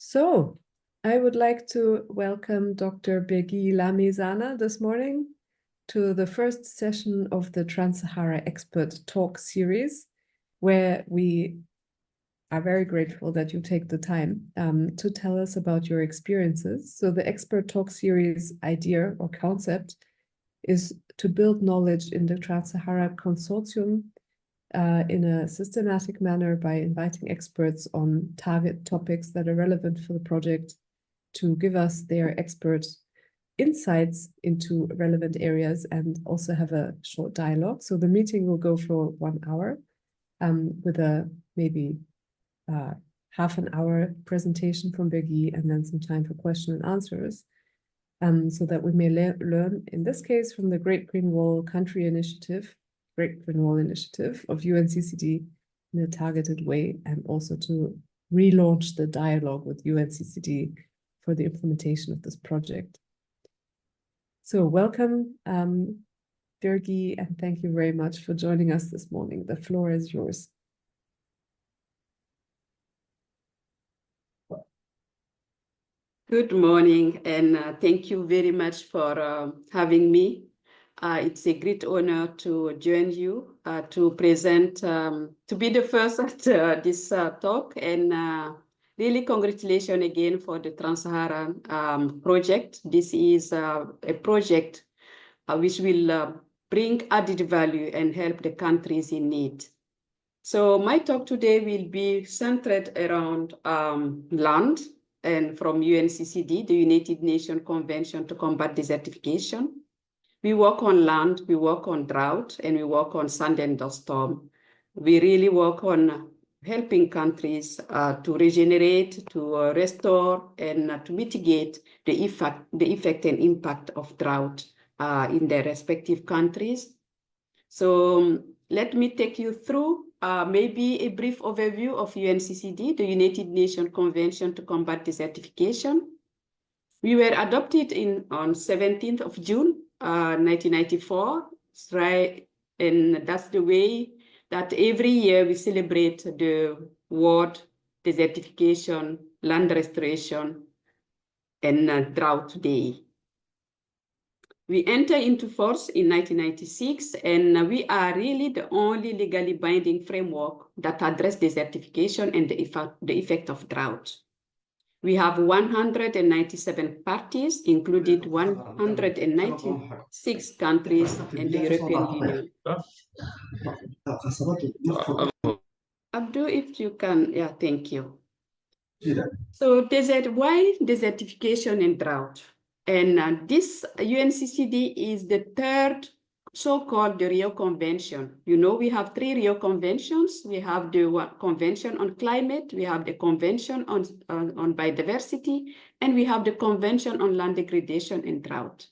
So, I would like to welcome Dr. Birguy Lamizana this morning to the first session of the TRANS-SAHARA Expert Talks series, where we are very grateful that you take the time to tell us about your experiences. So the Expert Talk series idea or concept is to build knowledge in the Trans-Sahara Consortium in a systematic manner by inviting experts on target topics that are relevant for the project to give us their expert insights into relevant areas and also have a short dialogue. So the meeting will go for 1 hour with a maybe half an hour presentation from Birguy and then some time for question and answers. So that we may learn, in this case, from the Great Green Wall Country Initiative, Great Green Wall Initiative of UNCCD in a targeted way, and also to relaunch the dialogue with UNCCD for the implementation of this project. So welcome, Birguy, and thank you very much for joining us this morning. The floor is yours. Good morning, and thank you very much for having me. It's a great honor to join you to present, to be the first at this talk, and really congratulations again for the Trans-Sahara project. This is a project which will bring added value and help the countries in need. So my talk today will be centered around land, and from UNCCD, the United Nations Convention to Combat Desertification. We work on land, we work on drought, and we work on sand and dust storm. We really work on helping countries to regenerate, to restore, and to mitigate the effect and impact of drought in their respective countries. So let me take you through maybe a brief overview of UNCCD, the United Nations Convention to Combat Desertification. We were adopted on 17th of June, 1994, right? And that's the way that every year we celebrate the World Desertification, Land Restoration, and Drought Day. We entered into force in 1996, and we are really the only legally binding framework that addresses desertification and the effect of drought. We have 197 parties, including 196 countries in the European Union. Abdul, if you can, yeah, thank you. So why desertification and drought? And this UNCCD is the third so-called Rio Convention. You know, we have 3 Rio Conventions. We have the Convention on Climate, we have the Convention on Biodiversity, and we have the Convention on Land Degradation and Drought.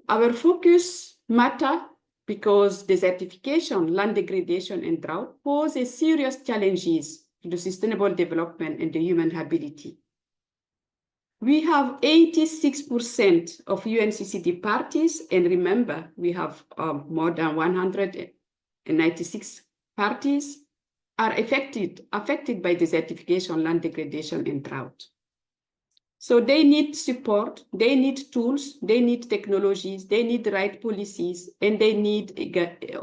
Our focus matter because desertification, land degradation, and drought pose a serious challenges to the sustainable development and the human habitability. We have 86% of UNCCD parties, and remember, we have more than 196 parties are affected by desertification, land degradation, and drought. So they need support, they need tools, they need technologies, they need the right policies, and they need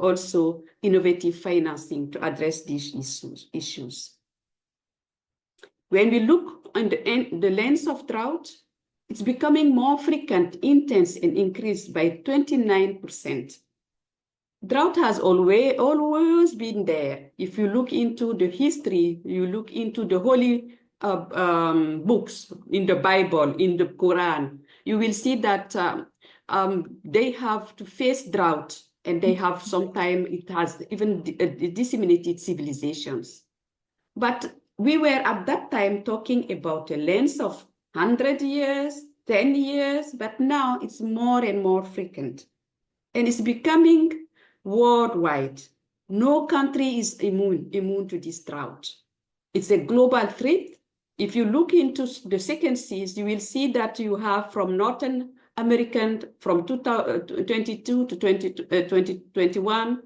also innovative financing to address these issues. When we look on the lens of drought, it's becoming more frequent, intense, and increased by 29%. Drought has always been there. If you look into the history, you look into the holy books, in the Bible, in the Quran, you will see that they have to face drought, and they have sometimes, it has even disseminated civilizations. But we were at that time talking about a length of 100 years, 10 years, but now it's more and more frequent. And it's becoming worldwide. No country is immune to this drought. It's a global threat. If you look into the second seas, you will see that you have from Northern American, from 2022 to 2021,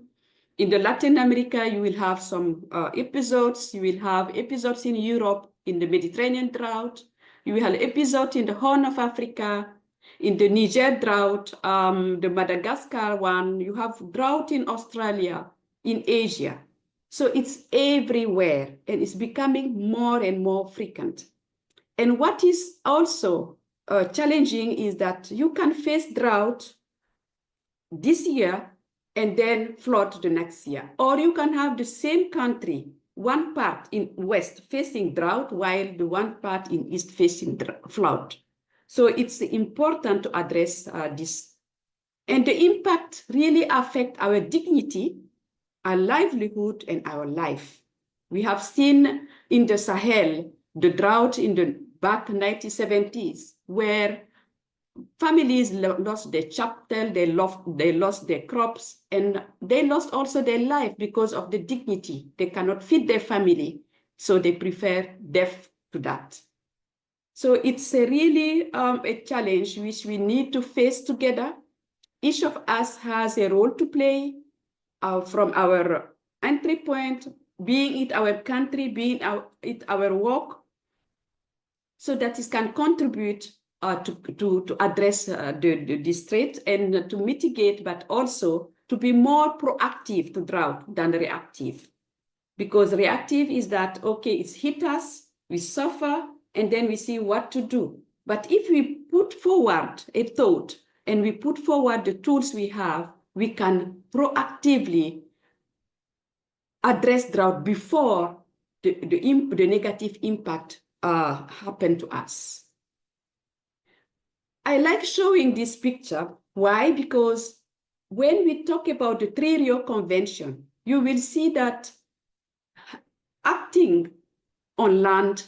in the Latin America, you will have some episodes. You will have episodes in Europe, in the Mediterranean drought. You have episode in the Horn of Africa, in the Niger drought, the Madagascar one. You have drought in Australia, in Asia. So it's everywhere, and it's becoming more and more frequent. And what is also challenging is that you can face drought this year and then flood the next year. Or you can have the same country, one part in West facing drought, while the one part in East facing flood. So it's important to address this. And the impact really affects our dignity, our livelihood, and our life. We have seen in the Sahel, the drought in the back 1970s, where families lost their cheptel, they lost their crops, and they lost also their life because of the dignity. They cannot feed their family, so they prefer death to that. So it's really a challenge which we need to face together. Each of us has a role to play from our entry point, being it our country, being it our work, so that it can contribute to address this threat and to mitigate, but also to be more proactive to drought than reactive. Because reactive is that, okay, it's hit us, we suffer, and then we see what to do. But if we put forward a thought and we put forward the tools we have, we can proactively address drought before the negative impact happen to us. I like showing this picture. Why? Because when we talk about the Rio Convention, you will see that acting on land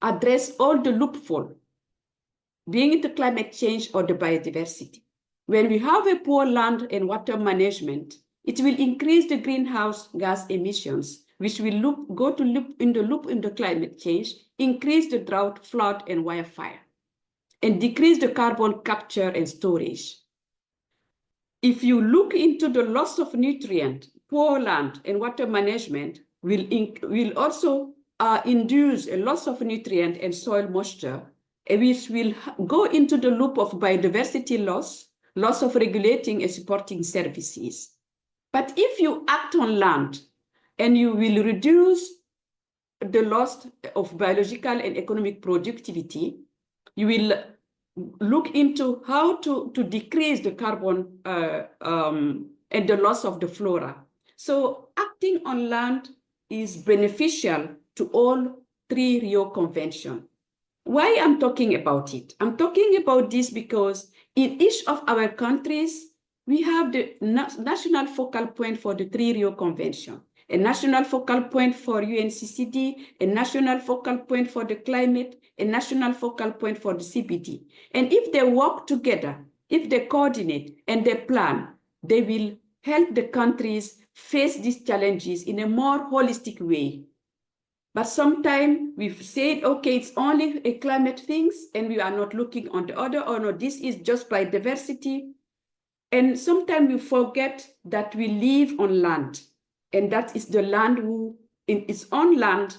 address all the loophole, being it the climate change or the biodiversity. When we have a poor land and water management, it will increase the greenhouse gas emissions, which will go in the climate change, increase the drought, flood, and wildfire, and decrease the carbon capture and storage. If you look into the loss of nutrient, poor land and water management will also induce a loss of nutrient and soil moisture, which will go into the loop of biodiversity loss of regulating and supporting services. But if you act on land and you will reduce the loss of biological and economic productivity, you will look into how to decrease the carbon and the loss of the flora. So acting on land is beneficial to all three Rio Conventions. Why I'm talking about it? I'm talking about this because in each of our countries, we have the national focal point for the three Rio Convention, a national focal point for UNCCD, a national focal point for the climate, a national focal point for the CBD. And if they work together, if they coordinate and they plan, they will help the countries face these challenges in a more holistic way. But sometimes we've said, okay, it's only a climate things, and we are not looking on the other, or no, this is just biodiversity. And sometimes we forget that we live on land, and that is the land who, in its own land,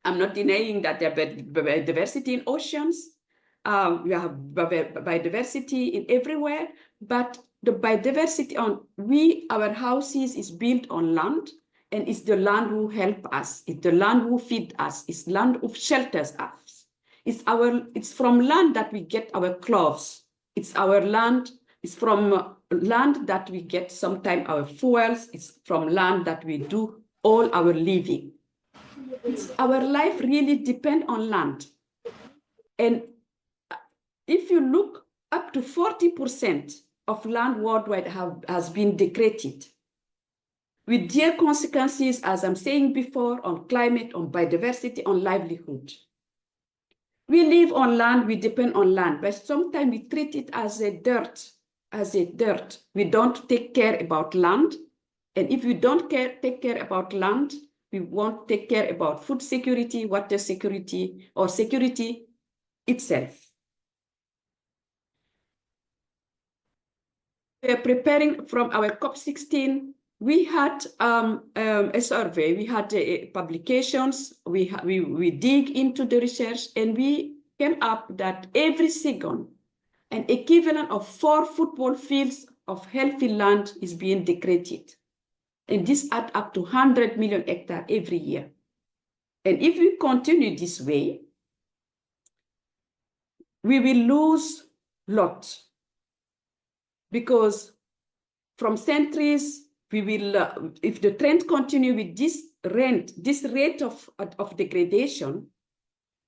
I'm not denying that there are biodiversity in oceans, we have biodiversity in everywhere, but the biodiversity our houses is built on land, and it's the land who help us, it's the land who feed us, it's land who shelters us. It's from land that we get our clothes. It's from land that we get sometimes our fuels. It's from land that we do all our living. Our life really depends on land. And if you look, up to 40% of land worldwide has been degraded, with dire consequences, as I'm saying before, on climate, on biodiversity, on livelihood. We live on land, we depend on land, but sometimes we treat it as a dirt, We don't take care about land. And if we don't take care about land, we won't take care about food security, water security, or security itself. We are preparing from our COP16 we had a survey, we had publications, we dig into the research, and we came up that every second, an equivalent of 4 football fields of healthy land is being degraded. And this adds up to 100 million hectares every year. And if we continue this way, we will lose lots, because from centuries, we will, if the trend continue with this rate of degradation,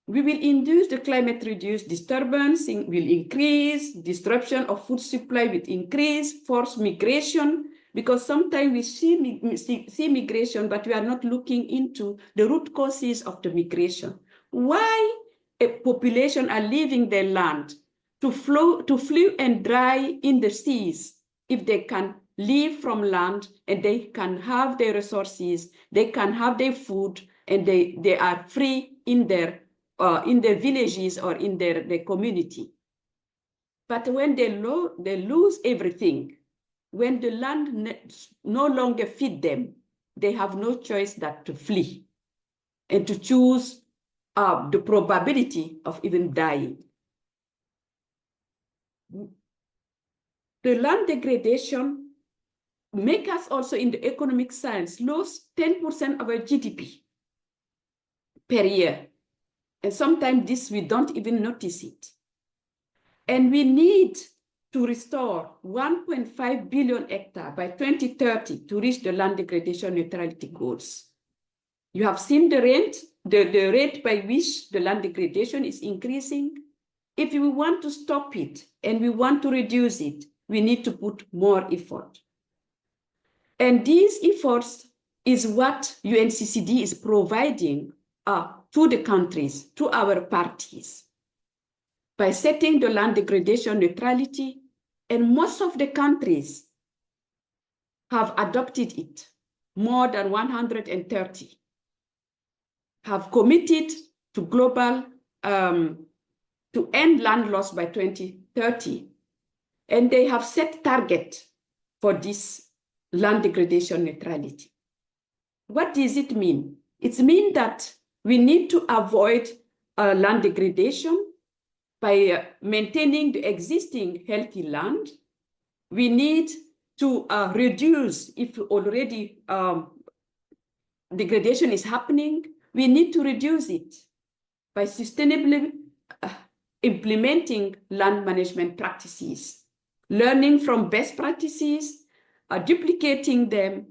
we will induce the climate-reduced disturbance, will increase, disruption of food supply will increase, forced migration, because sometimes we see migration, but we are not looking into the root causes of the migration. Why a population are leaving their land to flew and die in the seas if they can live from land and they can have their resources, they can have their food, and they are free in their villages or in their community. But when they lose everything, when the land no longer feed them, they have no choice than to flee and to choose the probability of even dying. The land degradation make us also in the economic science lose 10% of our GDP per year. And sometimes this, we don't even notice it. And we need to restore 1.5 billion hectares by 2030 to reach the land degradation neutrality goals. You have seen the rate by which the land degradation is increasing. If we want to stop it and we want to reduce it, we need to put more effort. And these efforts is what UNCCD is providing to the countries, to our parties, by setting the land degradation neutrality, and most of the countries have adopted it. More than 130 have committed to global, to end land loss by 2030. And they have set target for this land degradation neutrality. What does it mean? It means that we need to avoid land degradation by maintaining the existing healthy land. We need to reduce, if already degradation is happening, we need to reduce it by sustainably implementing land management practices, learning from best practices, duplicating them,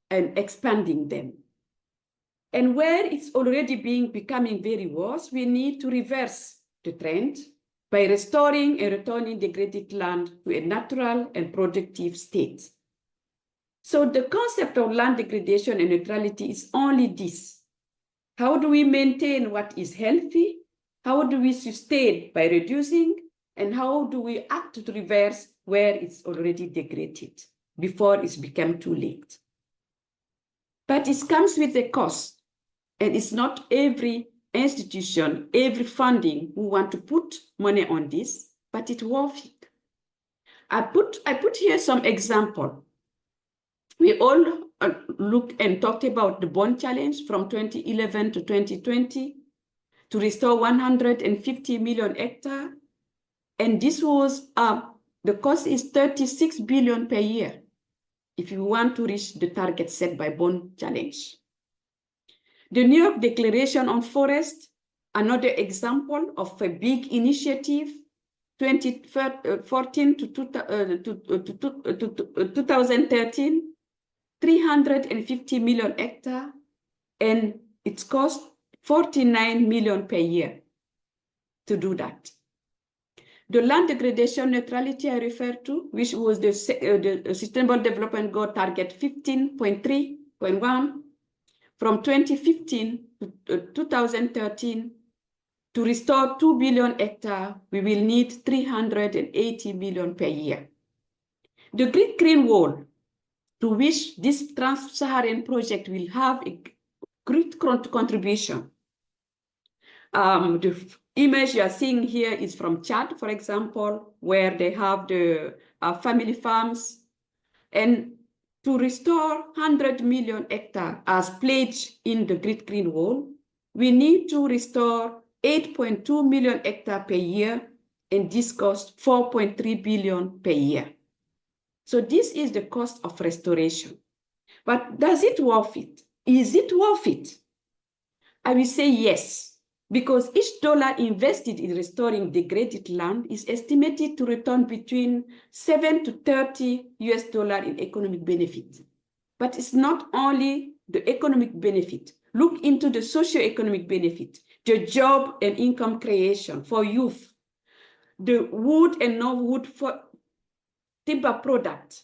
and expanding them. And where it's already becoming very worse, we need to reverse the trend by restoring and returning degraded land to a natural and productive state. So the concept of land degradation and neutrality is only this. How do we maintain what is healthy? How do we sustain by reducing? And how do we act to reverse where it's already degraded before it's become too late? But it comes with a cost. And it's not every institution, every funding who want to put money on this, but it's worth it. I put here some example. We all looked and talked about the bond challenge from 2011 to 2020 to restore 150 million hectares. And this was, the cost is 36 billion per year if you want to reach the target set by bond challenge. The New York Declaration on Forest, another example of a big initiative, 2014 to 2013, 350 million hectares, and it cost 49 million per year to do that. The land degradation neutrality I referred to, which was the Sustainable Development Goal target 15.3.1, from 2015 to 2013, to restore 2 billion hectares, we will need 380 million per year. The Great Green Wall, to which this Trans-Saharan project will have a great contribution. The image you are seeing here is from Chad, for example, where they have the family farms. And to restore 100 million hectares as pledged in the Great Green Wall, we need to restore 8.2 million hectares per year, and this costs 4.3 billion per year. So this is the cost of restoration. But does it worth it? Is it worth it? I will say yes, because each dollar invested in restoring degraded land is estimated to return between 7 to 30 US dollars in economic benefit. But it's not only the economic benefit. Look into the socio-economic benefit, the job and income creation for youth, the wood and non-wood for timber product,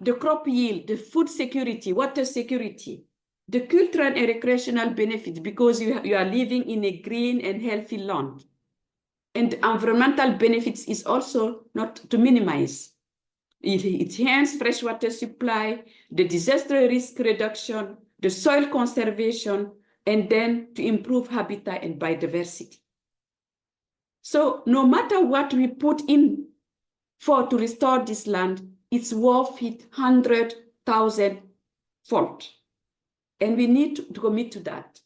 the crop yield, the food security, water security, the cultural and recreational benefits because you are living in a green and healthy land. And environmental benefits is also not to minimize. It enhances freshwater supply, the disaster risk reduction, the soil conservation, and then to improve habitat and biodiversity. So no matter what we put in to restore this land, it's worth it 100,000-fold. And we need to commit to that.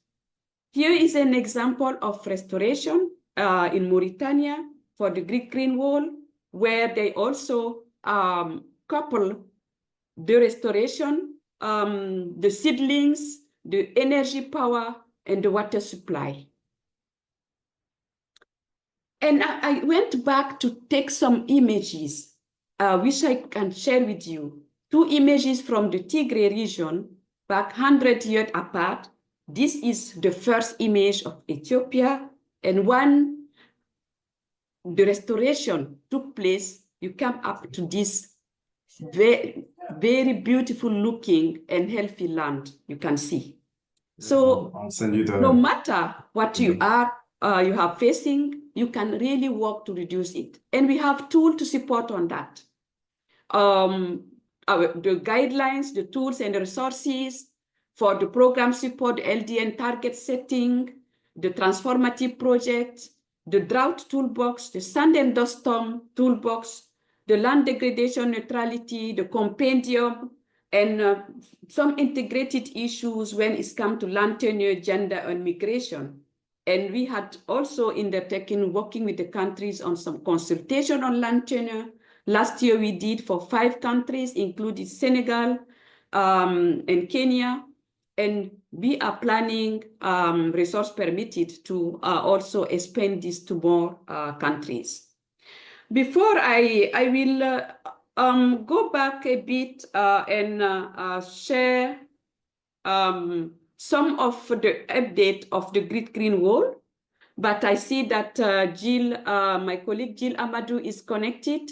Here is an example of restoration in Mauritania for the Great Green Wall, where they also couple the restoration, the seedlings, the energy power, and the water supply. And I went back to take some images, which I can share with you. 2 images from the Tigray region, back 100 years apart. This is the first image of Ethiopia, and when the restoration took place, you come up to this very, very beautiful looking and healthy land you can see. So I'll send you the... no matter what you have facing, you can really work to reduce it. And we have tools to support on that. The guidelines, the tools and the resources for the program support, the LDN target setting, the transformative project, the drought toolbox, the sand and dust storm toolbox, the land degradation neutrality, the compendium, and some integrated issues when it's come to land tenure, gender, and migration. And we had also undertaken working with the countries on some consultation on land tenure. Last year we did for 5 countries, including Senegal and Kenya. And we are planning, resource permitted, to also expand this to more countries. Before I will go back a bit and share some of the update of the Great Green Wall, but I see that Jill, my colleague Jill Amadou is connected,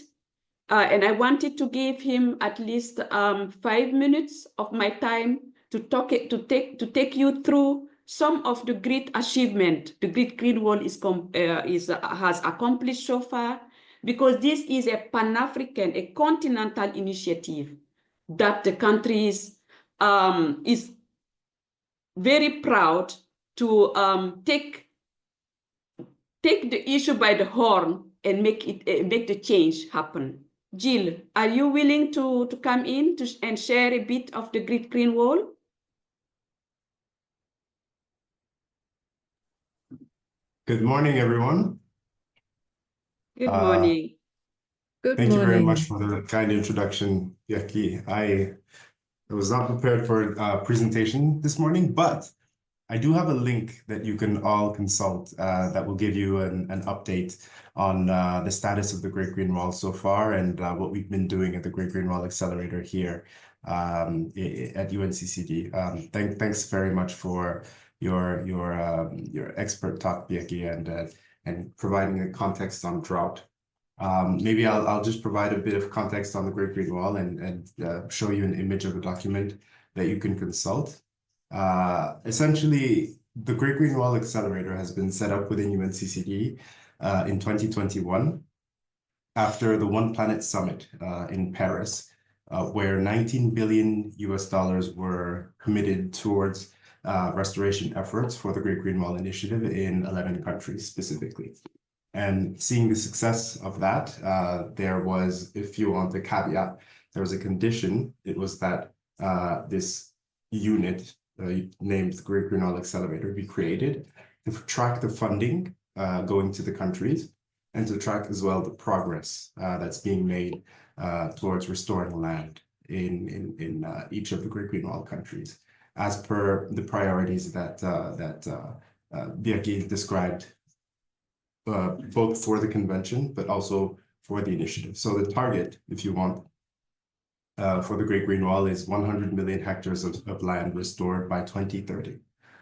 and I wanted to give him at least 5 minutes of my time to take you through some of the great achievement the Great Green Wall has accomplished so far, because this is a Pan-African, a continental initiative that the countries is very proud to take the issue by the horn and make the change happen. Jill, are you willing to come in and share a bit of the Great Green Wall? Good morning, everyone. Good morning. Thank you very much for the kind introduction, Yaki. I was not prepared for a presentation this morning, but I do have a link that you can all consult that will give you an update on the status of the Great Green Wall so far and what we've been doing at the Great Green Wall Accelerator here at UNCCD. Thanks very much for your expert talk, Birguy, and providing a context on drought. Maybe I'll just provide a bit of context on the Great Green Wall and show you an image of a document that you can consult. Essentially, the Great Green Wall Accelerator has been set up within UNCCD in 2021 after the One Planet Summit in Paris, where $19 billion were committed towards restoration efforts for the Great Green Wall Initiative in 11 countries specifically. And seeing the success of that, there was, if you want the caveat, there was a condition. It was that this unit named the Great Green Oil Accelerator be created to track the funding going to the countries and to track as well the progress that's being made towards restoring land in each of the Great Green Oil countries, as per the priorities that Birguy described, both for the convention, but also for the initiative. So the target, if you want, for the Great Green Wall is 100 million hectares of land restored by 2030.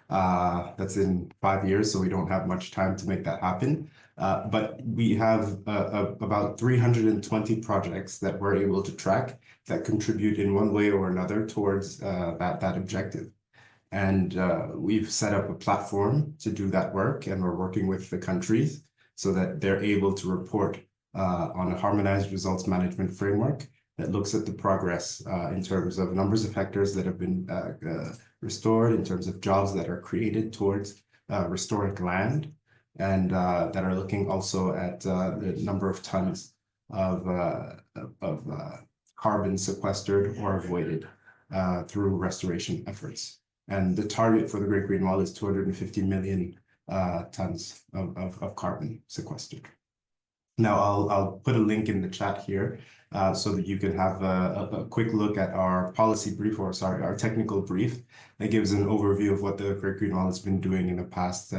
That's in 5 years, so we don't have much time to make that happen. But we have about 320 projects that we're able to track that contribute in one way or another towards that objective. And we've set up a platform to do that work, and we're working with the countries so that they're able to report on a harmonized results management framework that looks at the progress in terms of numbers of hectares that have been restored, in terms of jobs that are created towards restoring land, and that are looking also at the number of tons of carbon sequestered or avoided through restoration efforts. And the target for the Great Green Wall is 250 million tons of carbon sequestered. Now, I'll put a link in the chat here so that you can have a quick look at our policy brief, or sorry, our technical brief that gives an overview of what the Great Green Wall has been doing in the past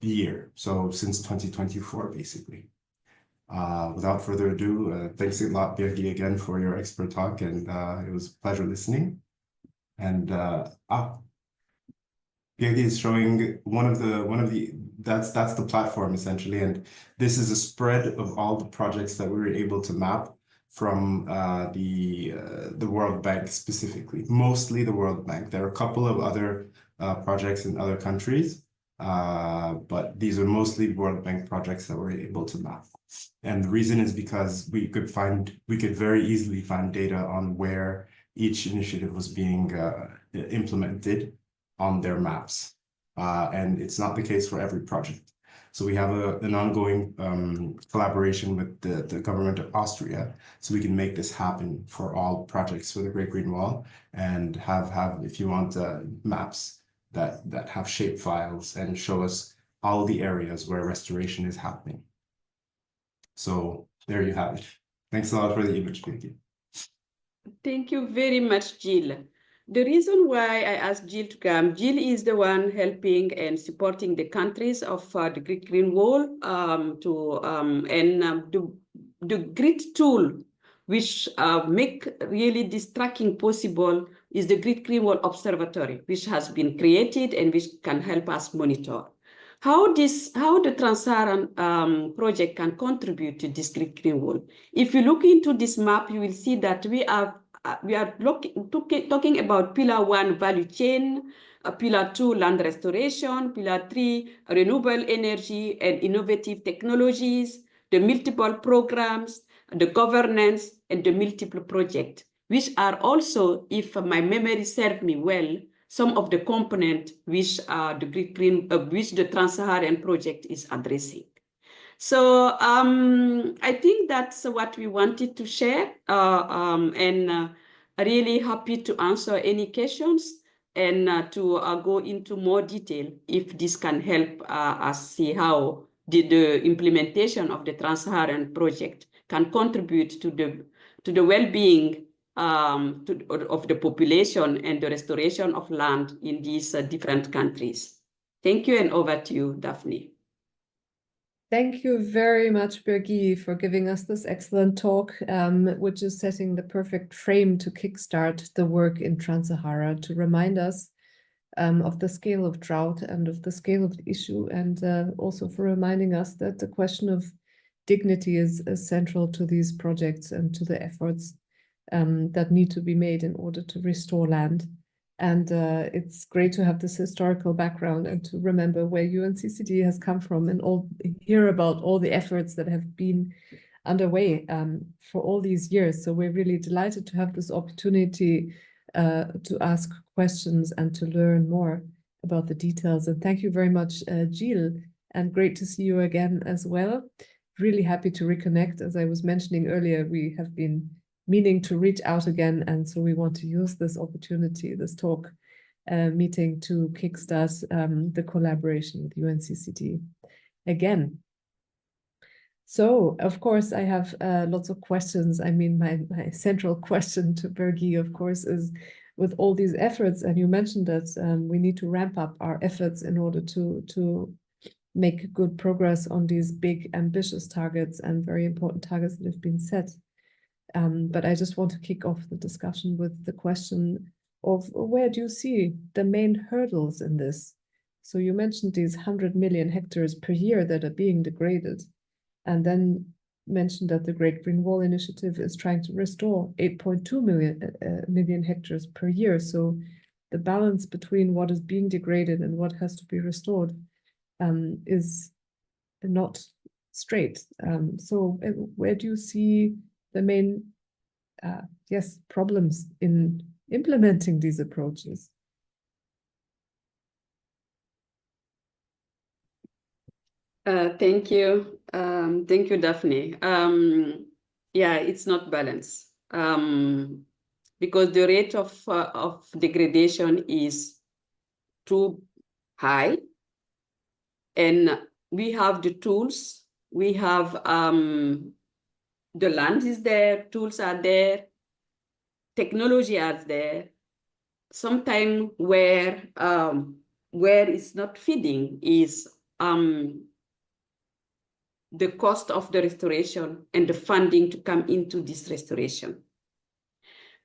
year, so since 2024, basically. Without further ado, thanks a lot, Birguy, again for your expert talk, and it was a pleasure listening. And Birguy is showing one of the that's the platform essentially, and this is a spread of all the projects that we were able to map from the World Bank specifically, mostly the World Bank. There are a couple of other projects in other countries, but these are mostly World Bank projects that we're able to map. And the reason is because we could very easily find data on where each initiative was being implemented on their maps. And it's not the case for every project. So we have an ongoing collaboration with the government of Austria, so we can make this happen for all projects for the Great Green Wall, and have if you want, maps that have shape files and show us all the areas where restoration is happening. So there you have it. Thanks a lot for the image, Birguy. Thank you very much, Jill. The reason why I asked Jill to come, Jill is the one helping and supporting the countries of the Great Green Wall the great tool which make really this tracking possible is the Great Green Wall Observatory, which has been created and which can help us monitor. How the Trans-Saharan project can contribute to this Great Green Wall. If you look into this map, you will see that we are talking about Pillar 1, value chain, Pillar 2, land restoration, Pillar 3, renewable energy and innovative technologies, the multiple programs, the governance, and the multiple projects, which are also, if my memory serves me well, some of the components which the Trans-Saharan project is addressing. So I think that's what we wanted to share, and really happy to answer any questions and to go into more detail if this can help us see how the implementation of the Trans-Saharan project can contribute to the well-being of the population and the restoration of land in these different countries. Thank you, and over to you, Daphne. Thank you very much, Birguy, for giving us this excellent talk, which is setting the perfect frame to kickstart the work in Trans-Sahara, to remind us of the scale of drought and of the scale of the issue, and also for reminding us that the question of dignity is central to these projects and to the efforts that need to be made in order to restore land. And it's great to have this historical background and to remember where UNCCD has come from, and hear about all the efforts that have been underway for all these years. So we're really delighted to have this opportunity to ask questions and to learn more about the details. And thank you very much, Jill, and great to see you again as well. Really happy to reconnect. As I was mentioning earlier, we have been meaning to reach out again. And so we want to use this opportunity, this talk meeting, to kickstart the collaboration with UNCCD again. So, of course, I have lots of questions. I mean, my central question to Birguy, of course, is with all these efforts, and you mentioned that we need to ramp up our efforts in order to make good progress on these big, ambitious targets and very important targets that have been set. But I just want to kick off the discussion with the question of where do you see the main hurdles in this? So you mentioned these 100 million hectares per year that are being degraded, and then mentioned that the Great Green Wall Initiative is trying to restore 8.2 million hectares per year. So the balance between what is being degraded and what has to be restored is not straight. So where do you see the main problems in implementing these approaches? Thank you. Thank you, Daphne. Yeah, it's not balanced because the rate of degradation is too high, and we have the tools. We have the land is there, tools are there, technology is there. Sometimes where it's not feeding is the cost of the restoration and the funding to come into this restoration.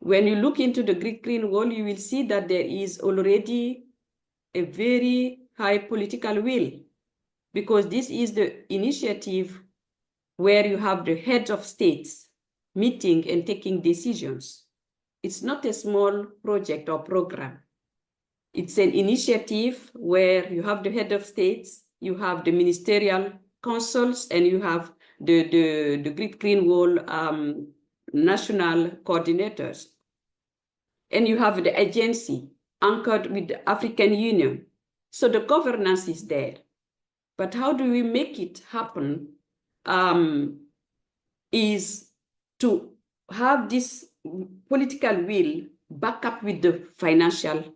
When you look into the Great Green Wall, you will see that there is already a very high political will, because this is the initiative where you have the heads of states meeting and taking decisions. It's not a small project or program. It's an initiative where you have the head of states, you have the ministerial councils, and you have the Great Green Wall national coordinators. And you have the agency anchored with the African Union. So the governance is there. But how do we make it happen is to have this political will back up with the financial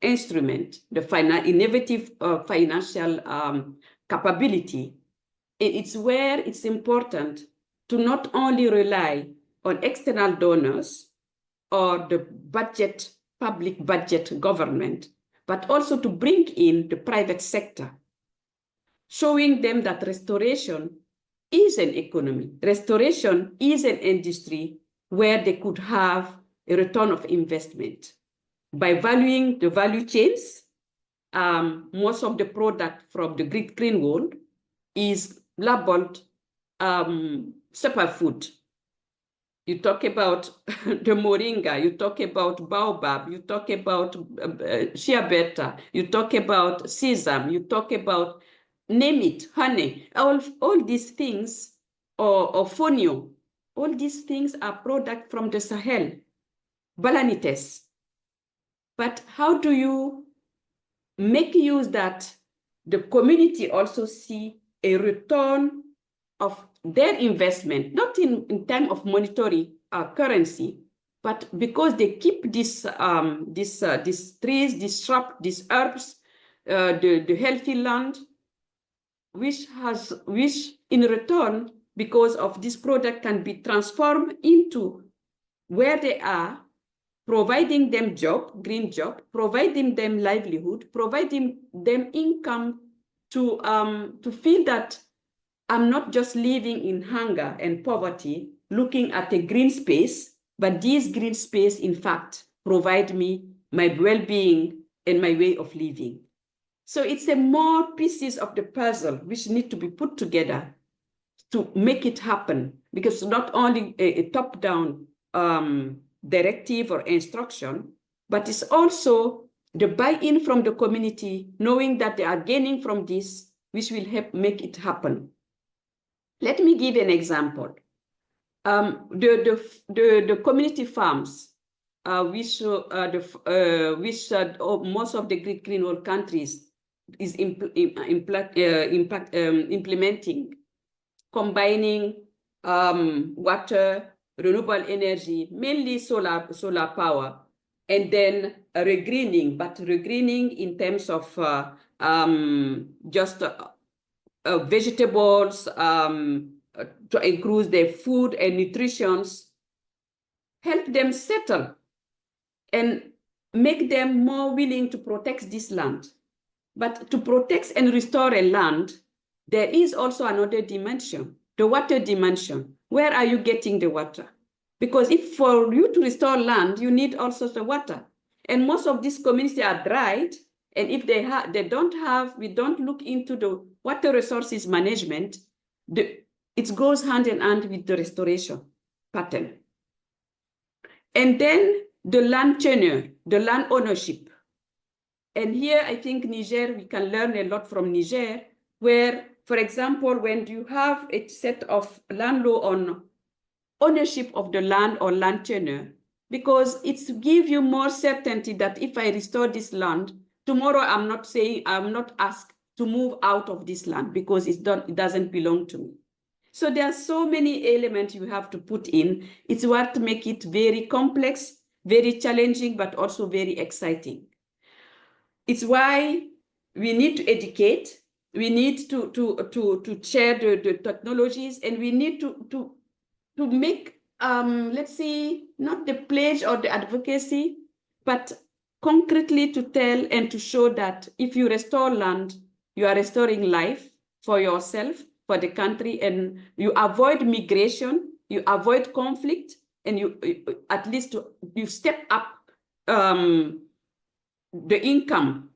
instrument, the innovative financial capability. It's where it's important to not only rely on external donors or the budget, public budget government, but also to bring in the private sector, showing them that restoration is an economy. Restoration is an industry where they could have a return of investment. By valuing the value chains, most of the product from the Great Green Wall is labeled superfood. You talk about the moringa, you talk about baobab, you talk about shea butter, you talk about sesame, you talk about, name it, honey, all these things, or fonio, all these things are products from the Sahel, balanites. But how do you make use that the community also see a return of their investment, not in terms of monetary currency, but because they keep these trees, these shrubs, these herbs, the healthy land, which in return, because of this product, can be transformed into where they are, providing them job, green job, providing them livelihood, providing them income to feel that I'm not just living in hunger and poverty, looking at a green space, but this green space, in fact, provide me my well-being and my way of living. So it's a more pieces of the puzzle which need to be put together to make it happen, because not only a top-down directive or instruction, but it's also the buy-in from the community, knowing that they are gaining from this, which will help make it happen. Let me give an example. The community farms, which most of the Great Green Wall countries is implementing, combining water renewable energy, mainly solar power, and then regreening, but regreening in terms of just vegetables to increase their food and nutrition, help them settle and make them more willing to protect this land. But to protect and restore a land, there is also another dimension, the water dimension. Where are you getting the water? Because if for you to restore land, you need also the water. And most of these communities are dried. And if they don't have, we don't look into the water resources management, it goes hand in hand with the restoration pattern. And then the land tenure, the land ownership. And here, I think Niger, we can learn a lot from Niger, where, for example, when you have a set of land law on ownership of the land or land tenure, because it's give you more certainty that if I restore this land, tomorrow I'm not asked to move out of this land because it doesn't belong to me. So there are so many elements you have to put in. It's what make it very complex, very challenging, but also very exciting. It's why we need to educate, we need to share the technologies, and we need to make, let's see, not the pledge or the advocacy, but concretely to tell and to show that if you restore land, you are restoring life for yourself, for the country, and you avoid migration, you avoid conflict, and you at least you step up the income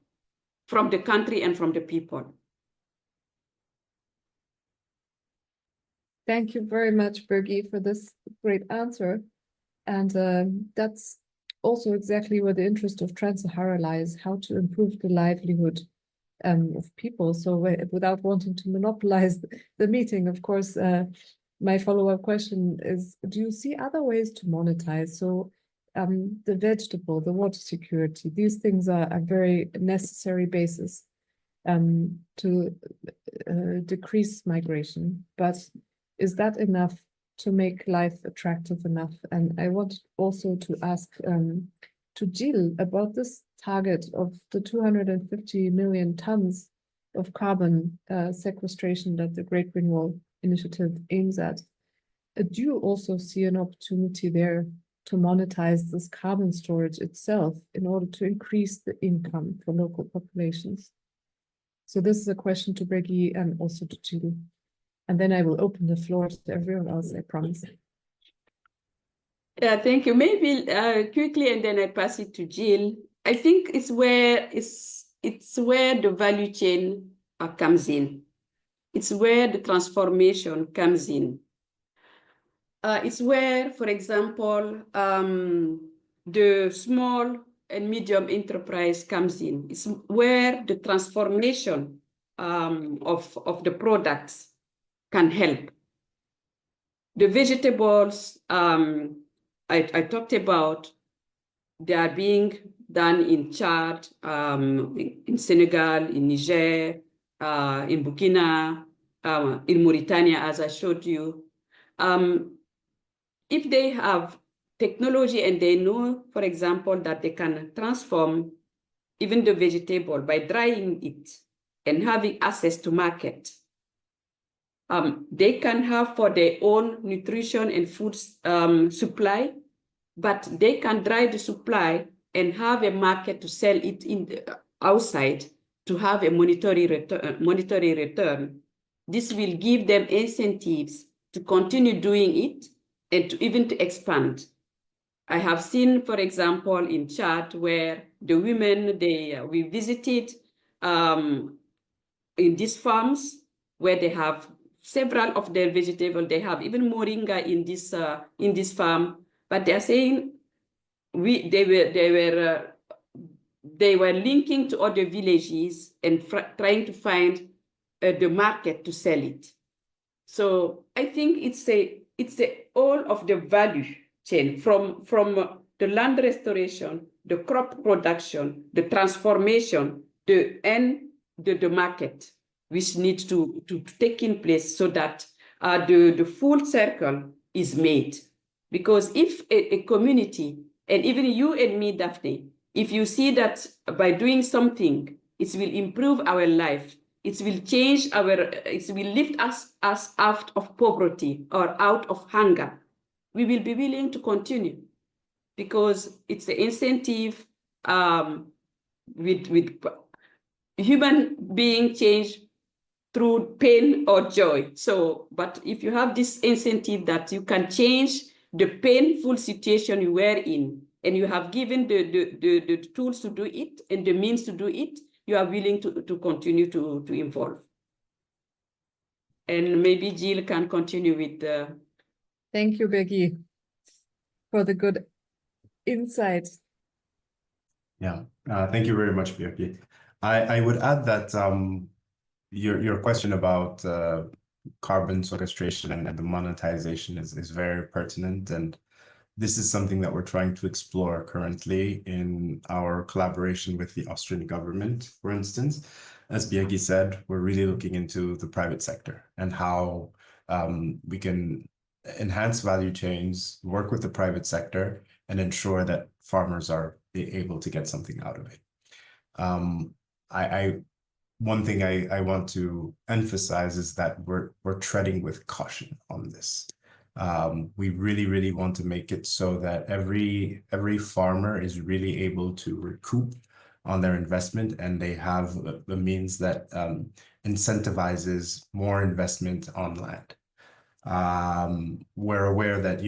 from the country and from the people. Thank you very much, Birguy, for this great answer. And that's also exactly where the interest of Trans-Sahara lies, how to improve the livelihood of people. So without wanting to monopolize the meeting, of course, my follow-up question is, do you see other ways to monetize? So the vegetable, the water security, these things are a very necessary basis to decrease migration. But is that enough to make life attractive enough? And I want also to ask to Jill about this target of the 250 million tons of carbon sequestration that the Great Renewal Initiative aims at. Do you also see an opportunity there to monetize this carbon storage itself in order to increase the income for local populations? So this is a question to Birguy and also to Jill. And then I will open the floor to everyone else, I promise. Yeah, thank you. Maybe quickly, and then I pass it to Jill. I think it's where the value chain comes in. It's where the transformation comes in. It's where, for example, the small and medium enterprise comes in. It's where the transformation of the products can help. The vegetables I talked about, they are being done in Chad, in Senegal, in Niger, in Burkina, in Mauritania, as I showed you. If they have technology and they know, for example, that they can transform even the vegetable by drying it and having access to market, they can have for their own nutrition and food supply, but they can dry the supply and have a market to sell it in outside to have a monetary return. This will give them incentives to continue doing it and to even to expand. I have seen, for example, in Chad, where the women, we visited in these farms where they have several of their vegetables. They have even moringa in this farm, but they are saying they were linking to other villages and trying to find the market to sell it. So I think it's all of the value chain from the land restoration, the crop production, the transformation, the market, which needs to take in place so that the full circle is made. Because if a community, and even you and me, Daphne, if you see that by doing something, it will improve our life, it will change it will lift us out of poverty or out of hunger, we will be willing to continue, because it's the incentive with human being change through pain or joy. So, but if you have this incentive that you can change the painful situation you were in, and you have given the tools to do it and the means to do it, you are willing to continue to evolve. And maybe Jill can continue with the... Thank you, Birguy, for the good insight. Yeah, thank you very much, Birguy. I would add that your question about carbon sequestration and the monetization is very pertinent, and this is something that we're trying to explore currently in our collaboration with the Austrian government, for instance. As Birguy said, we're really looking into the private sector and how we can enhance value chains, work with the private sector, and ensure that farmers are able to get something out of it. One thing I want to emphasize is that we're treading with caution on this. We really want to make it so that every farmer is really able to recoup on their investment, and they have the means that incentivizes more investment on land. We're aware that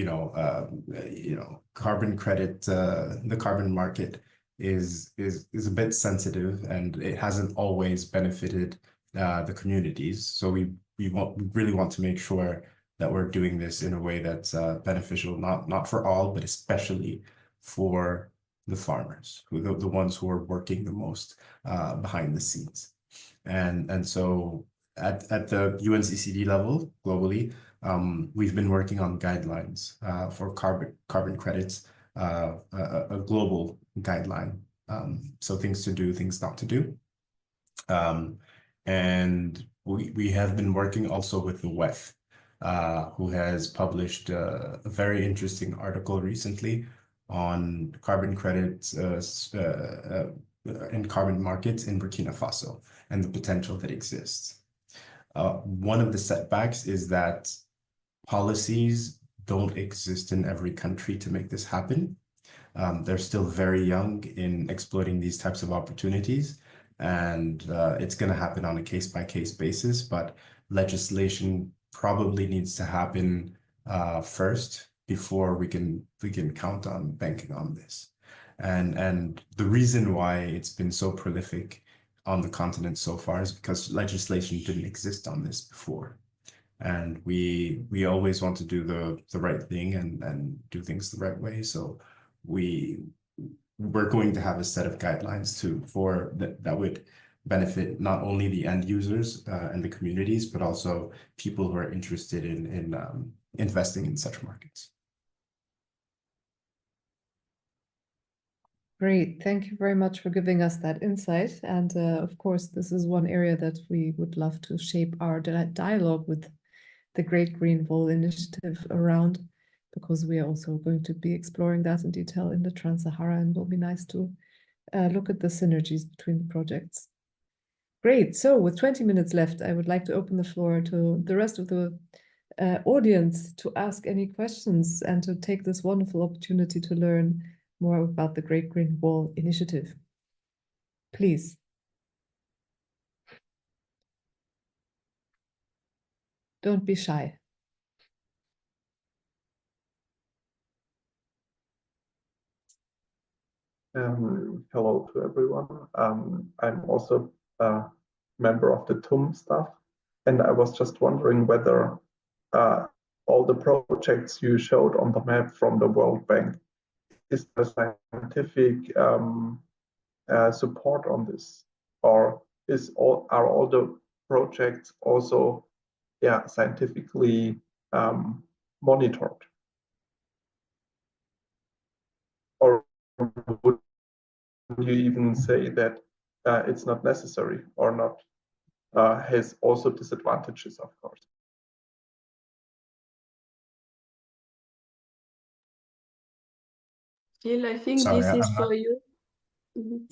carbon credit, the carbon market is a bit sensitive, and it hasn't always benefited the communities. So we really want to make sure that we're doing this in a way that's beneficial, not for all, but especially for the farmers, the ones who are working the most behind the scenes. And so at the UNCCD level globally, we've been working on guidelines for carbon credits, a global guideline. So things to do, things not to do. And we have been working also with the WEF, who has published a very interesting article recently on carbon credits and carbon markets in Burkina Faso and the potential that exists. One of the setbacks is that policies don't exist in every country to make this happen. They're still very young in exploiting these types of opportunities, and it's going to happen on a case-by-case basis, but legislation probably needs to happen first before we can count on banking on this. And the reason why it's been so prolific on the continent so far is because legislation didn't exist on this before. And we always want to do the right thing and do things the right way. So we're going to have a set of guidelines that would benefit not only the end users and the communities, but also people who are interested in investing in such markets. Great, thank you very much for giving us that insight. And of course, this is one area that we would love to shape our dialogue with the Great Green Wool Initiative around, because we are also going to be exploring that in detail in the Trans-Sahara, and it'll be nice to look at the synergies between the projects. Great, so with 20 minutes left, I would like to open the floor to the rest of the audience to ask any questions and to take this wonderful opportunity to learn more about the Great Green Wool Initiative. Please. Don't be shy. Hello to everyone. I'm also a member of the TUM staff, and I was just wondering whether all the projects you showed on the map from the World Bank, is there scientific support on this, or are all the projects also scientifically monitored? Or would you even say that it's not necessary or not, has also disadvantages, of course? Jill, I think Sorry, this is I'm for not. you. Mhm.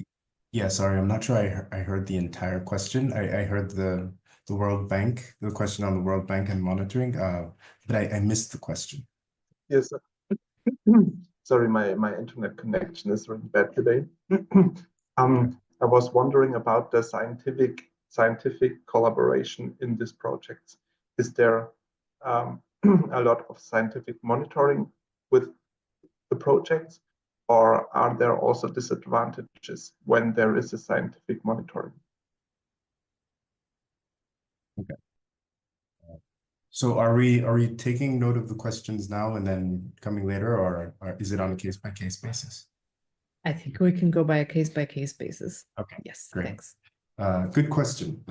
Yeah, sorry, I'm not sure I heard the entire question. I heard the World Bank, the question on the World Bank and monitoring, but I missed the question. Yes. Sorry, my internet connection is really bad today. I was wondering about the scientific collaboration in this project. Is there a lot of scientific monitoring with the projects, or are there also disadvantages when there is a scientific monitoring? Okay. So are we taking note of the questions now and then coming later, or is it on a case-by-case basis? I think we can go by a case-by-case basis. Okay, Yes, great. thanks. Good question.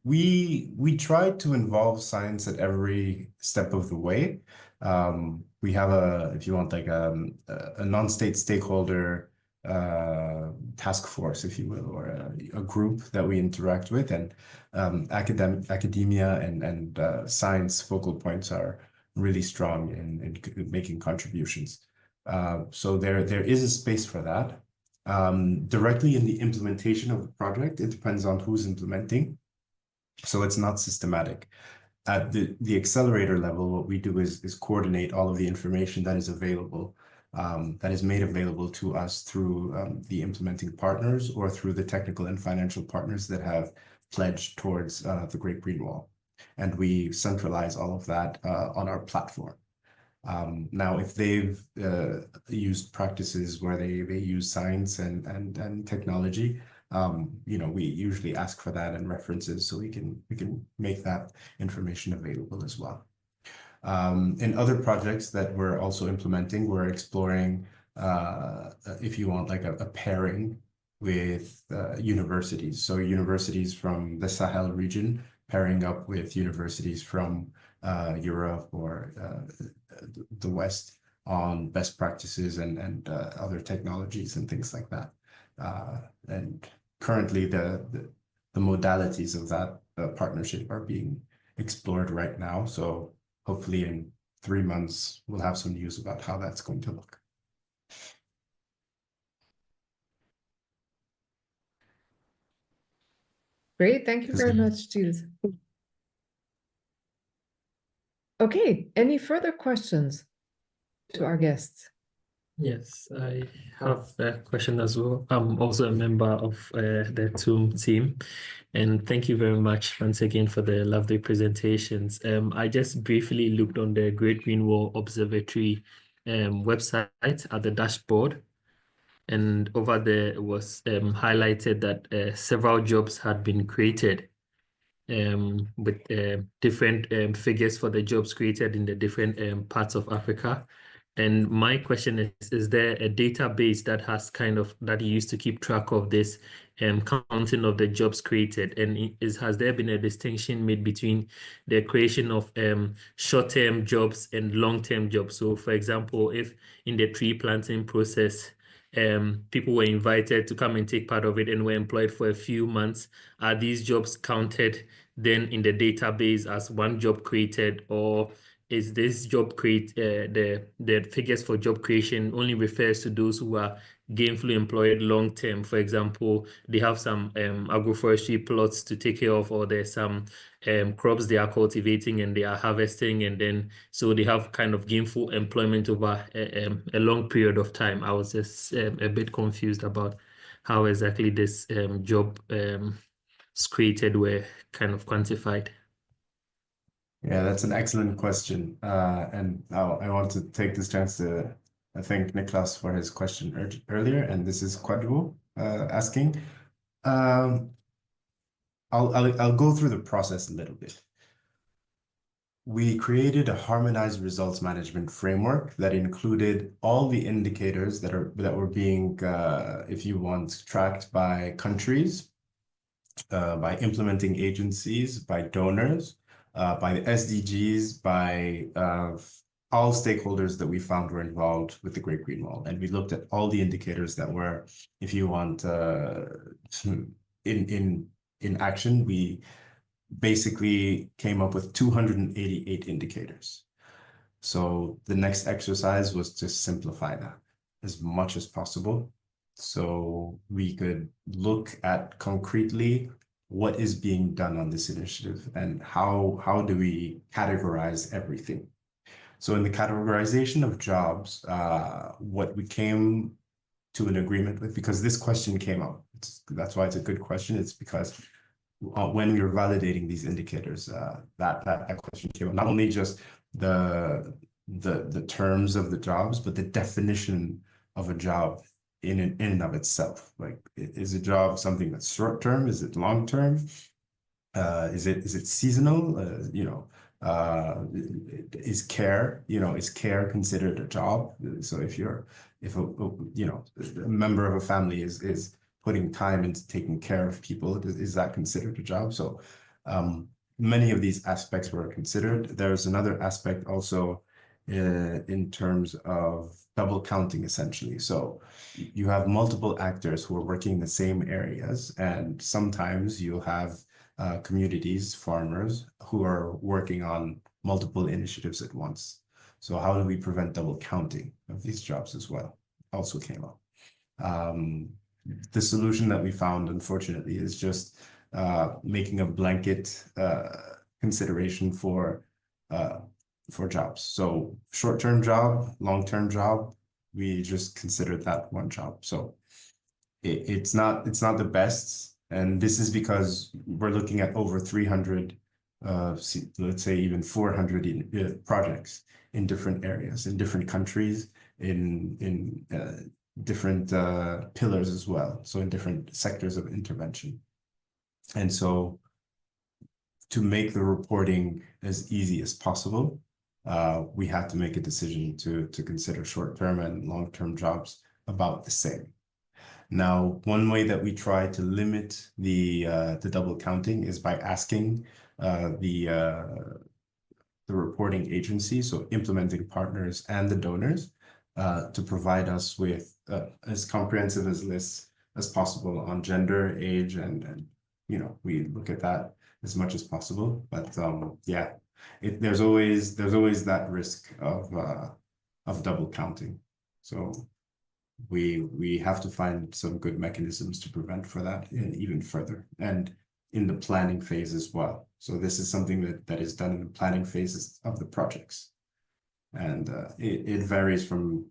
We try to involve science at every step of the way. We have if you want, like a non-state stakeholder task force, if you will, or a group that we interact with, and academia and science focal points are really strong in making contributions. So there is a space for that. Directly in the implementation of the project, it depends on who's implementing. So it's not systematic. At the accelerator level, what we do is coordinate all of the information that is available, that is made available to us through the implementing partners or through the technical and financial partners that have pledged towards the Great Green Wall. And we centralize all of that on our platform. Now, if they've used practices where they use science and technology, we usually ask for that and references so we can make that information available as well. In other projects that we're also implementing, we're exploring, if you want, like a pairing with universities. So universities from the Sahel region pairing up with universities from Europe or the West on best practices and other technologies and things like that. And currently, the modalities of that partnership are being explored right now. So hopefully in 3 months, we'll have some news about how that's going to look. Great, thank you very much, Gilles. Okay, any further questions to our guests? Yes, I have a question as well. I'm also a member of the TOOM team, and thank you very much once again for the lovely presentations. I just briefly looked on the Great Green Wall Observatory website at the dashboard, and over there it was highlighted that several jobs had been created with different figures for the jobs created in the different parts of Africa. And my question is there a database that has that you used to keep track of this counting of the jobs created? And has there been a distinction made between the creation of short-term jobs and long-term jobs? So for example, if in the tree planting process, people were invited to come and take part of it and were employed for a few months, are these jobs counted then in the database as one job created, or is this job the figures for job creation only refers to those who are gainfully employed long term? For example, they have some agroforestry plots to take care of, or there's some crops they are cultivating and they are harvesting, and then so they have kind of gainful employment over a long period of time. I was just a bit confused about how exactly this job created were kind of quantified. Yeah, that's an excellent question. And I want to take this chance to thank Niklas for his question earlier. And this is Quadro asking. I'll go through the process a little bit. We created a harmonized results management framework that included all the indicators that were being, if you want, tracked by countries, by implementing agencies, by donors, by the SDGs, by all stakeholders that we found were involved with the Great Green Wall. And we looked at all the indicators that were, if you want, in action. We basically came up with 288 indicators. So the next exercise was to simplify that. as much as possible. So we could look at concretely what is being done on this initiative and how do we categorize everything. So in the categorization of jobs, what we came to an agreement with, because this question came up, that's why it's a good question. It's because when we were validating these indicators, that question came up. Not only just the terms of the jobs, but the definition of a job in and of itself. Like, is a job something that's short term? Is it long term? Is it seasonal? Is care, is care considered a job? So if a member of a family is putting time into taking care of people, is that considered a job? So many of these aspects were considered. There's another aspect also in terms of double counting, essentially. So you have multiple actors who are working in the same areas, and sometimes you'll have communities, farmers, who are working on multiple initiatives at once. So how do we prevent double counting of these jobs as well? Also came up. The solution that we found, unfortunately, is just making a blanket consideration for jobs. So short-term job, long-term job, we just consider that one job. So it's not the best. And this is because we're looking at over 300, let's say even 400 projects in different areas, in different countries, in different pillars as well. So in different sectors of intervention. And so to make the reporting as easy as possible, we had to make a decision to consider short-term and long-term jobs about the same. Now, one way that we try to limit the double counting is by asking the reporting agency, so implementing partners and the donors, to provide us with as comprehensive as lists as possible on gender, age, and we look at that as much as possible. But yeah, there's always that risk of double counting. So we have to find some good mechanisms to prevent for that even further, and in the planning phase as well. So this is something that is done in the planning phases of the projects, and it varies from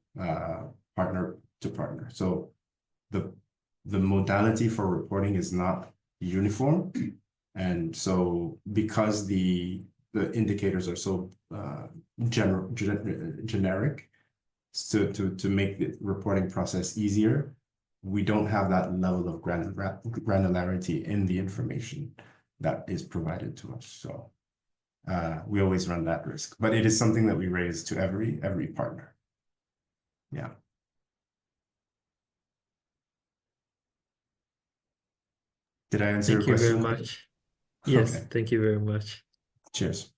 partner to partner. So the modality for reporting is not uniform, and so because the indicators are so generic, so to make the reporting process easier, we don't have that level of granularity in the information that is provided to us. So we always run that risk, but it is something that we raise to every partner. Yeah. Did I answer your question? Thank you very much. Yes, Okay. thank you very much. Cheers.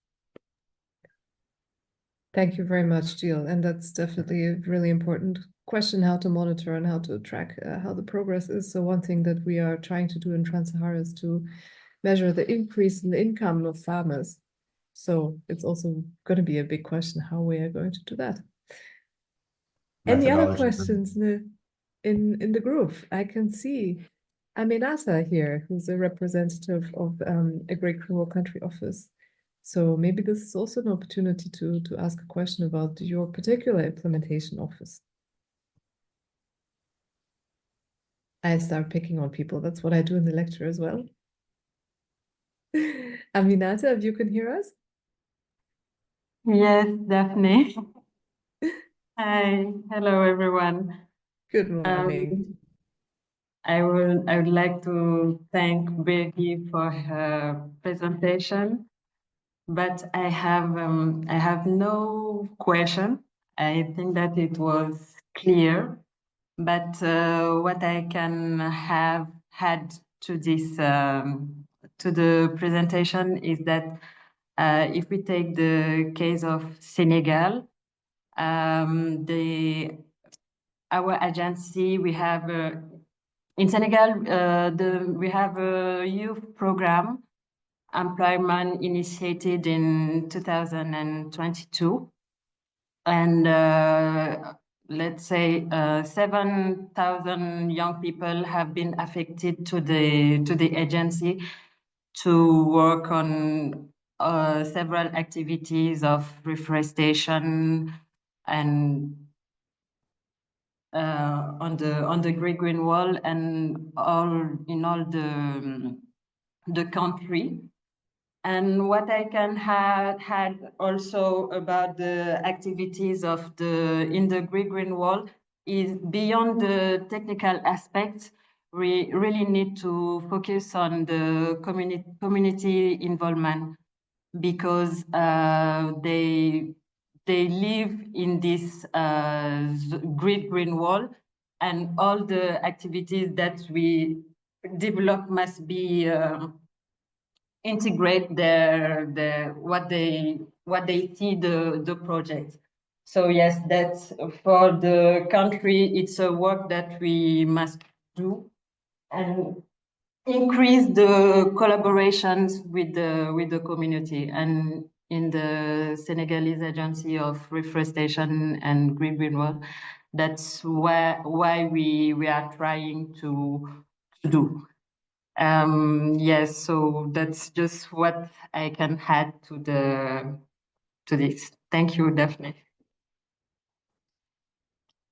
Thank you very much, Jill. And that's definitely a really important question, how to monitor and how to track how the progress is. So one thing that we are trying to do in Trans-Sahara is to measure the increase in the income of farmers. So it's also going to be a big question how we are going to do that. Any other questions in the group? I can see Aminata here, who's a representative of Agricultural Country Office. So maybe this is also an opportunity to ask a question about your particular implementation office. I start picking on people. That's what I do in the lecture as well. Aminata, if you can hear us? Yes, Daphne. Hi, hello everyone. Good morning. I would like to thank Birguy for her presentation, but I have no question. I think that it was clear, but what I can have had to this to the presentation is that if we take the case of Senegal, our agency, we have in Senegal, we have a youth program employment initiated in 2022, and let's say 7,000 young people have been affected to the agency to work on several activities of reforestation and on the Great Green Wall and in all the country. And what I can had also about the activities of in the Great Green Wall is beyond the technical aspects. We really need to focus on the community involvement, because they live in this Great Green Wall, and all the activities that we develop must be integrate what they see the project. So yes, that's for the country. It's a work that we must do and increase the collaborations with the community. And in the Senegalese Agency of Reforestation and Green Wall, that's why we are trying to do. Yes, so that's just what I can add to this. Thank you, Daphne.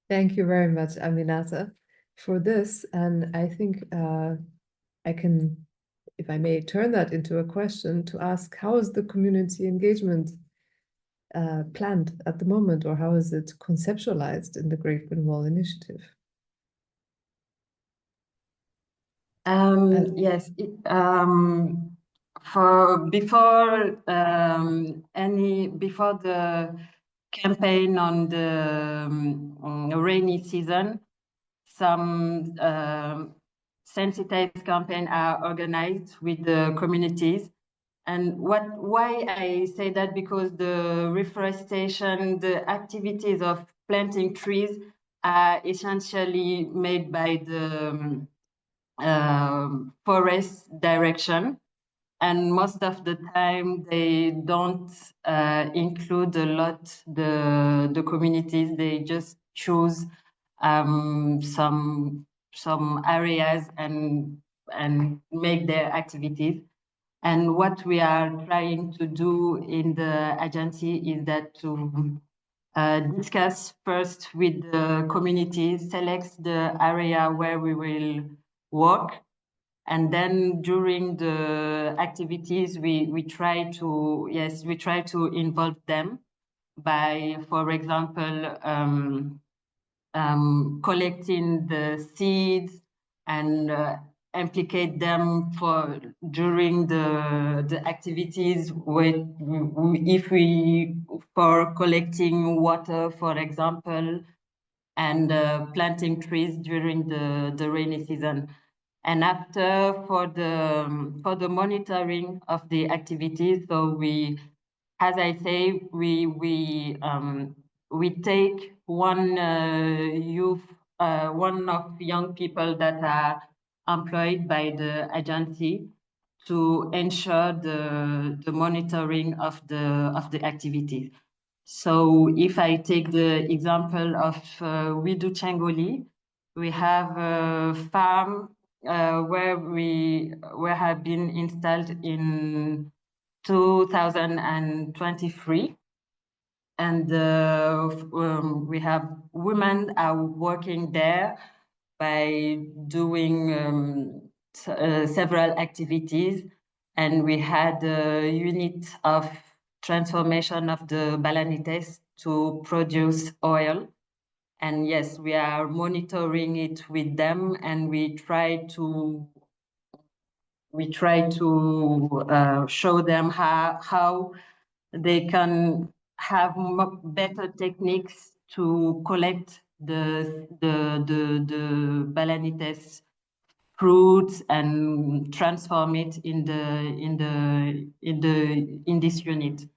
Thank you very much, Aminata, for this. And I think I can, if I may, turn that into a question to ask, how is the community engagement planned at the moment, or how is it conceptualized in the Great Green Wall Initiative? Yes, before the campaign on the rainy season, some sensitized campaign are organized with the communities. And why I say that, because the reforestation, the activities of planting trees are essentially made by the forest direction, and most of the time they don't include a lot the communities. They just choose some areas and make their activities. And what we are trying to do in the agency is that to discuss first with the community, select the area where we will work, and then during the activities we try to involve them by, for example, collecting the seeds and implicate them during the activities for collecting water, for example, and planting trees during the rainy season. And after, for the monitoring of the activities, so as I say, we take one of young people that are employed by the agency to ensure the monitoring of the activities. So if I take the example of Widu Changoli, we have a farm where have been installed in 2023, and we have women are working there by doing several activities, and we had a unit of transformation of the balanites to produce oil. And yes, we are monitoring it with them, and we try to show them how they can have better techniques to collect the balanites fruits and transform it in this unit.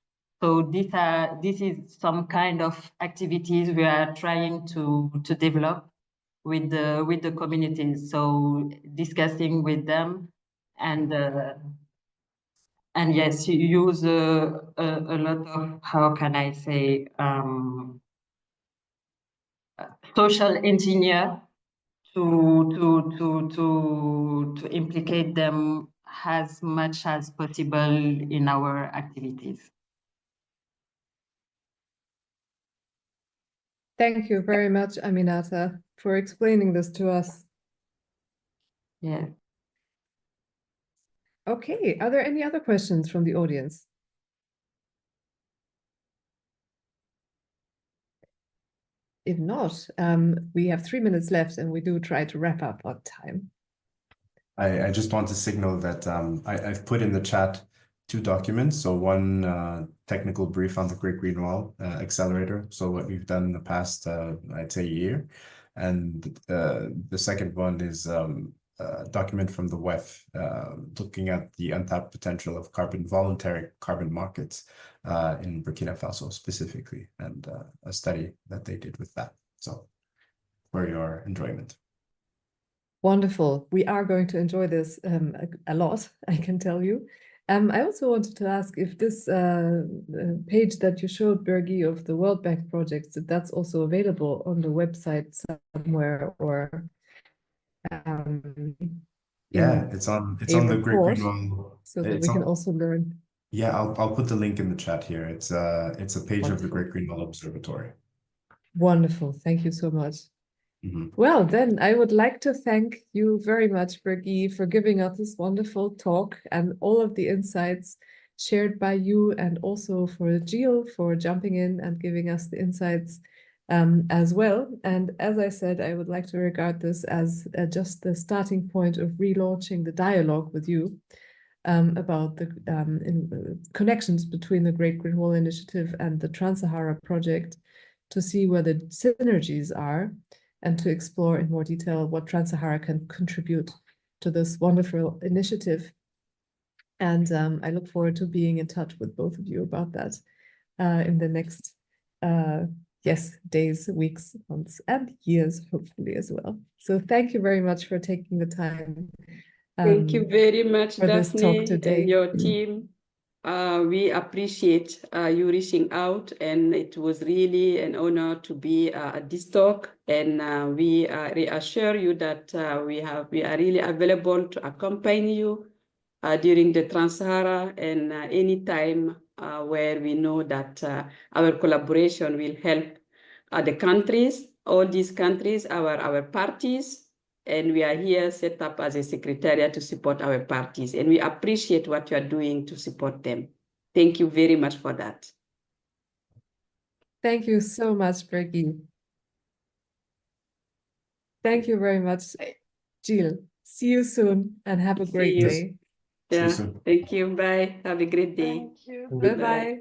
So this is some kind of activities we are trying to develop with the communities. So discussing with them, and yes, you use a lot of, how can I say, social engineer to implicate them as much as possible in our activities. Thank you very much, Aminata, for explaining this to us. Yeah. Okay, are there any other questions from the audience? If not, we have 3 minutes left and we do try to wrap up on time. I just want to signal that I've put in the chat 2 documents. So one technical brief on the Great Green Wall accelerator. So what we've done in the past, I'd say year. And the second one is a document from the WEF looking at the untapped potential of voluntary carbon markets in Burkina Faso specifically, and a study that they did with that. So for your enjoyment. Wonderful. We are going to enjoy this a lot, I can tell you. I also wanted to ask if this page that you showed, Birguy, of the World Bank projects, if that's also available on the website somewhere, or yeah, it's on the Great Green Wall, so that we can also learn. Yeah, I'll put the link in the chat here. It's a page Wonderful. of the Great Green Wall Observatory. Wonderful. Thank you so much. Mm-hmm. Well, then I would like to thank you very much, Birguy, for giving us this wonderful talk and all of the insights shared by you, and also for Jill for jumping in and giving us the insights as well. And as I said, I would like to regard this as just the starting point of relaunching the dialogue with you about the connections between the Great Green Wall Initiative and the Trans-Sahara Project, to see where the synergies are, and to explore in more detail what Trans-Sahara can contribute to this wonderful initiative. And I look forward to being in touch with both of you about that in the next days, weeks, months, and years, hopefully as well. So thank you very much for taking the time. Thank you very much, for this talk Daphne, today. and your team. We appreciate you reaching out, and it was really an honor to be at this talk. And we reassure you that we are really available to accompany you during the Trans-Sahara, and any time where we know that our collaboration will help the countries, all these countries, our parties. And we are here set up as a secretariat to support our parties. And we appreciate what you are doing to support them. Thank you very much for that. Thank you so much, Birguy. Thank you very much, Jill. See you soon and have a great day. Yeah, thank you. Bye. Have a great day. Thank you. Bye-bye.